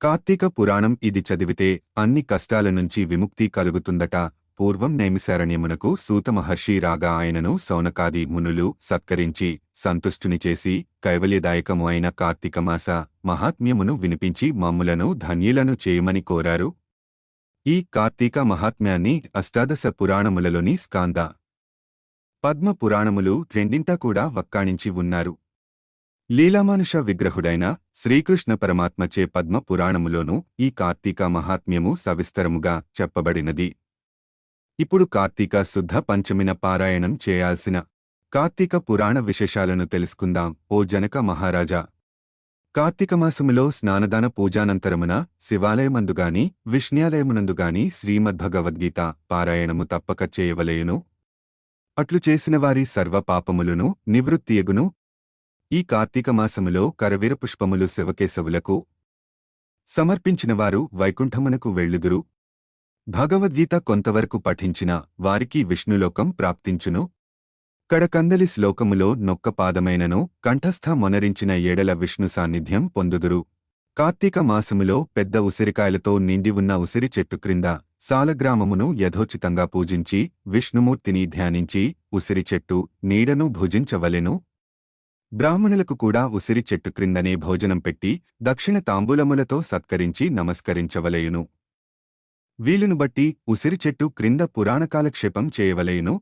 కార్తీక పురాణం ఇది చదివితే అన్ని కష్టాల నుంచి విముక్తి కలుగుతుందట. పూర్వం నైమిశారణ్యమునకు సూత మహర్షి రాగా ఆయనను శౌనకాది మునులు సత్కరించి సంతుష్టుని చేసి కైవల్యదాయకము అయిన కార్తీకమాస మహాత్మ్యమును వినిపించి మమ్ములను ధన్యులను చేయమని కోరారు. ఈ కార్తీక మహాత్మ్యాన్ని అష్టాదశ పురాణములలోని స్కాంద పద్మ పురాణములు రెండింటా కూడా వక్కాణించి ఉన్నారు. లీలామానుష విగ్రహుడైన శ్రీకృష్ణ పరమాత్మచే పద్మ పురాణములోనూ ఈ కార్తీక మహాత్మ్యము సవిస్తరముగా చెప్పబడినది. ఇప్పుడు కార్తీక శుద్ధ పంచమిన పారాయణం చేయాల్సిన కార్తీక పురాణ విశేషాలను తెలుసుకుందాం. ఓ జనక మహారాజా, కార్తీకమాసములో స్నానదాన పూజానంతరమున శివాలయమందుగాని విష్ణ్యాలయమునందుగాని శ్రీమద్భగవద్గీత పారాయణము తప్పక చేయవలయును. అట్లు చేసినవారి సర్వ పాపములును నివృత్తియగును. ఈ కార్తీకమాసములో కరవీరపుష్పములు శివకేశవులకు సమర్పించినవారు వైకుంఠమునకు వెళ్ళుదురు. భగవద్గీత కొంతవరకు పఠించిన వారికి విష్ణులోకం ప్రాప్తించును. కడకందలి శ్లోకములో నొక్క పాదమైనను కంఠస్థ మొనరించిన ఏడల విష్ణు సాన్నిధ్యం పొందుదురు. కార్తీక మాసములో పెద్ద ఉసిరికాయలతో నిండి ఉన్న ఉసిరి చెట్టు క్రింద సాలగ్రామమును యథోచితంగా పూజించి విష్ణుమూర్తిని ధ్యానించి ఉసిరి చెట్టు నీడను భుజించవలెను. బ్రాహ్మణులకు కూడా ఉసిరి చెట్టు క్రిందనే భోజనం పెట్టి దక్షిణ తాంబూలములతో సత్కరించి నమస్కరించవలయును. వీలును బట్టి ఉసిరి చెట్టు క్రింద పురాణకాలక్షేపం చేయవలయును.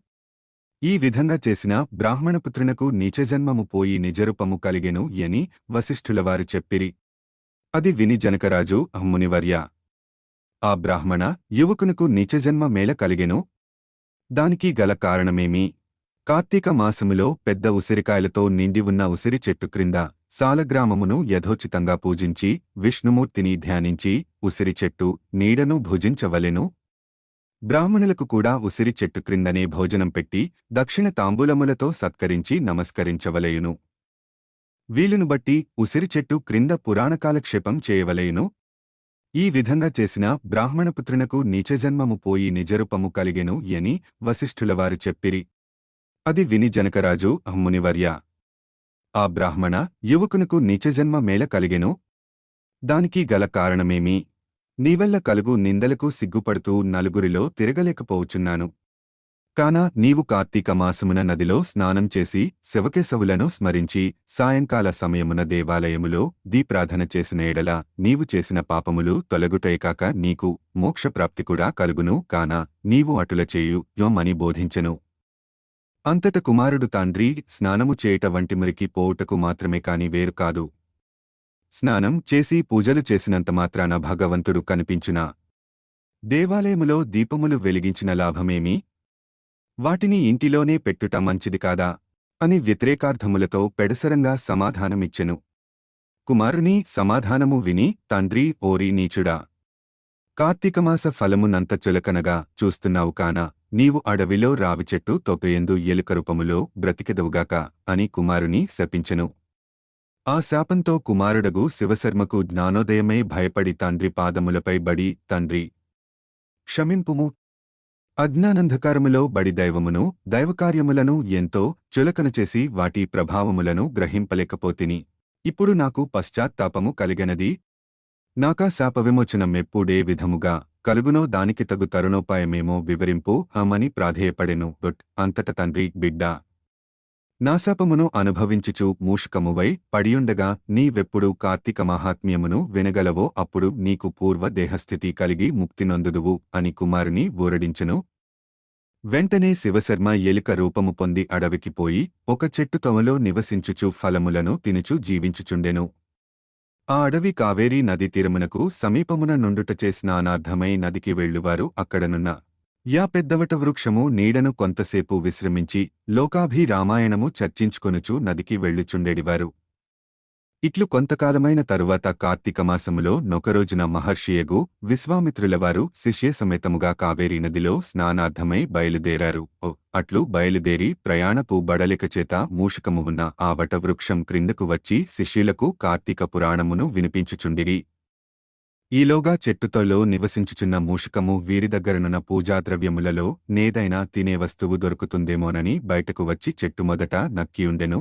ఈ విధంగా చేసిన బ్రాహ్మణపుత్రునకు నీచజన్మము పోయి నిజరూపము కలిగెను అని వశిష్ఠులవారు చెప్పిరి. అది విని జనకరాజు, మునివర్య, ఆ బ్రాహ్మణ యువకునకు నీచజన్మ మేల కలిగెను. దానికి గల కారణమేమి? కార్తీక మాసములో పెద్ద ఉసిరికాయలతో నిండి ఉన్న ఉసిరి చెట్టు క్రింద సాలగ్రామమును యథోచితంగా పూజించి విష్ణుమూర్తిని ధ్యానించి ఉసిరి చెట్టు నీడను భుజించవలెను. బ్రాహ్మణులకు కూడా ఉసిరి చెట్టు క్రిందనే భోజనం పెట్టి దక్షిణ తాంబూలములతో సత్కరించి నమస్కరించవలయును. వీలును బట్టి ఉసిరి చెట్టు క్రింద పురాణకాలక్షేపం చేయవలయును. ఈ విధంగా చేసిన బ్రాహ్మణపుత్రునకు నీచజన్మము పోయి నిజరూపము కలిగెను అని వశిష్ఠులవారు చెప్పిరి. అది విని జనకరాజు, మునివర్య, ఆ బ్రాహ్మణ యువకునకు నీచజన్మ మేల కలిగెను. దానికి గల కారణమేమి? నీవల్ల కలుగు నిందలకు సిగ్గుపడుతూ నలుగురిలో తిరగలేకపోవచున్నాను. కాన నీవు కార్తీక మాసమున నదిలో స్నానం చేసి శివకేశవులను స్మరించి సాయంకాల సమయమున దేవాలయములో దీప్రార్థన చేసిన ఎడల నీవు చేసిన పాపములు తొలగుటేకాక నీకు మోక్షప్రాప్తి కూడా కలుగును. కాన నీవు అటుల చేయు యోమని బోధించెను. అంతట కుమారుడు తండ్రి, స్నానము చేయట వంటి మురికి పోవుటకు మాత్రమే కాని వేరు కాదు. స్నానం చేసి పూజలు చేసినంత మాత్రాన భగవంతుడు కనిపించునా? దేవాలయములో దీపములు వెలిగించిన లాభమేమి? వాటిని ఇంటిలోనే పెట్టుట మంచిది కాదా అని వ్యతిరేకార్థములతో పెడసరంగా సమాధానమిచ్చెను. కుమారుని సమాధానము విని తండ్రి, ఓరి నీచుడా, కార్తీకమాస ఫలమునంత చులకనగా చూస్తున్నావు కాన నీవు అడవిలో రావిచెట్టు తొకయందు ఎలుకరూపములో బ్రతికెదవుగాక అని కుమారుని శపించెను. ఆ శాపంతో కుమారుడగు శివశర్మకు జ్ఞానోదయమై భయపడి తండ్రి పాదములపై బడి, తండ్రి క్షమింపుము. అజ్ఞానంధకారములో బడి దైవమును దైవకార్యములను ఎంతో చులకన చేసి వాటి ప్రభావములను గ్రహింపలేకపోతిని. ఇప్పుడు నాకు పశ్చాత్తాపము కలిగనది. నాకా శాప విమోచనమెప్పుడే విధముగా కలుగునో దానికి తగు తరుణోపాయమేమో వివరింపు అమని ప్రాధేయపడెను. అంతట తండ్రి, బిడ్డా, నా శాపమును అనుభవించుచు మూషకమువై పడియుండగా నీవెప్పుడు కార్తీక మహాత్మ్యమును వినగలవో అప్పుడు నీకు పూర్వ దేహస్థితి కలిగి ముక్తి నొందుదువు అని కుమారుని ఊరడించెను. వెంటనే శివశర్మ ఎలుక రూపము పొంది అడవికి పోయి ఒక చెట్టు తొమలో నివసించుచు ఫలములను తినుచు జీవించుచుండెను. ఆ అడవి కావేరీ నది తీరమునకు సమీపమున నుండుటచే స్నానార్థమై నదికి వెళ్ళువారు అక్కడనున్న పెద్దవట వృక్షము నీడను కొంతసేపు విశ్రమించి లోకాభిరామాయణము చర్చించుకొనుచు నదికి వెళ్ళుచుండేడివారు. ఇట్లు కొంతకాలమైన తరువాత కార్తీకమాసములో నొకరోజున మహర్షియగు విశ్వామిత్రులవారు శిష్యసమేతముగా కావేరీ నదిలో స్నానార్థమై బయలుదేరారు. అట్లు బయలుదేరి ప్రయాణపు బడలికచేత మూషకము ఉన్న ఆ వటవృక్షం క్రిందకు వచ్చి శిష్యులకు కార్తీక పురాణమును వినిపించుచుండిరి. ఈలోగా చెట్టుతోలో నివసించుచున్న మూషకము వీరి దగ్గరనున్న పూజాద్రవ్యములలో నేదైనా తినే వస్తువు దొరుకుతుందేమోనని బయటకు వచ్చి చెట్టు మొదట నక్కియుండెను.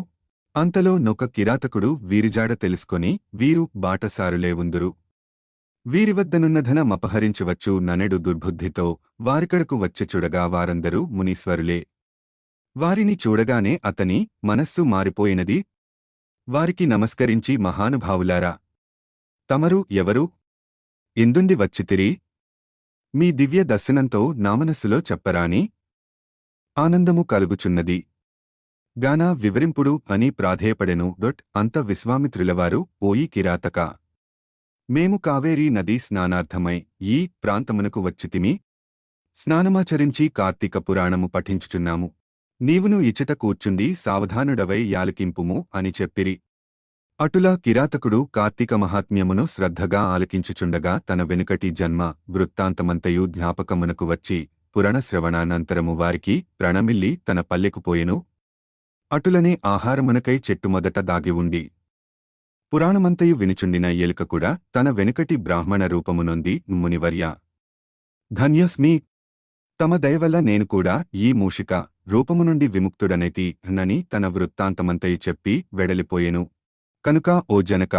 అంతలో నొక కిరాతకుడు వీరిజాడ తెలుసుకొని వీరు బాటసారులే ఉందురు. వీరివద్దనున్న ధనమపహరించవచ్చు ననెడు దుర్బుద్ధితో వారికడకు వచ్చెచుడగా వారందరూ మునీశ్వరులే. వారిని చూడగానే అతని మనస్సు మారిపోయినది. వారికి నమస్కరించి మహానుభావులారా, తమరు ఎవరు? ఎందుండి వచ్చితిరి? మీ దివ్య దర్శనంతో నామనస్సులో చెప్పరాని ఆనందము కలుగుచున్నది గానా వివరింపుడు అని ప్రాధేయపడెను. అంత విశ్వామిత్రులవారు, ఓయి కిరాతక, మేము కావేరీ నదీ స్నానార్థమై ఈ ప్రాంతమునకు వచ్చితిమి. స్నానమాచరించి కార్తీక పురాణము పఠించుచున్నాము. నీవును ఇచ్చట కూర్చుండి సావధానుడవై యాలకింపుము అని చెప్పిరి. అటులా కిరాతకుడు కార్తీక మహాత్మ్యమును శ్రద్ధగా ఆలకించుచుండగా తన వెనుకటి జన్మ వృత్తాంతమంతయు జ్ఞాపకమునకు వచ్చి పురాణ శ్రవణానంతరము వారికి ప్రణమిల్లి తన పల్లెకు పోయెను. అటులనే ఆహారమునకై చెట్టుమొదట దాగి ఉండి పురాణమంతయు వినుచుండిన ఎలుక కూడా తన వెనుకటి బ్రాహ్మణ రూపమునొంది, మునివర్య ధన్యస్మి, తమ దయవల్ల నేను కూడా ఈ మూషిక రూపము నుండి విముక్తుడనైతి నని తన వృత్తాంతమంతయు చెప్పి వెడలిపోయెను. కనుక ఓ జనక,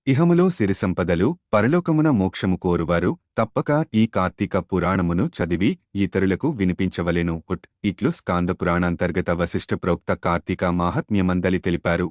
ఇహములో సిరిసంపదలు పరలోకమున మోక్షము కోరువారు తప్పక ఈ కార్తీక పురాణమును చదివి ఇతరులకు వినిపించవలెను. ఇట్లు స్కాంద పురాణాంతర్గత వశిష్ఠ ప్రోక్త కార్తీక మాహాత్మ్యమందలి తెలిపారు.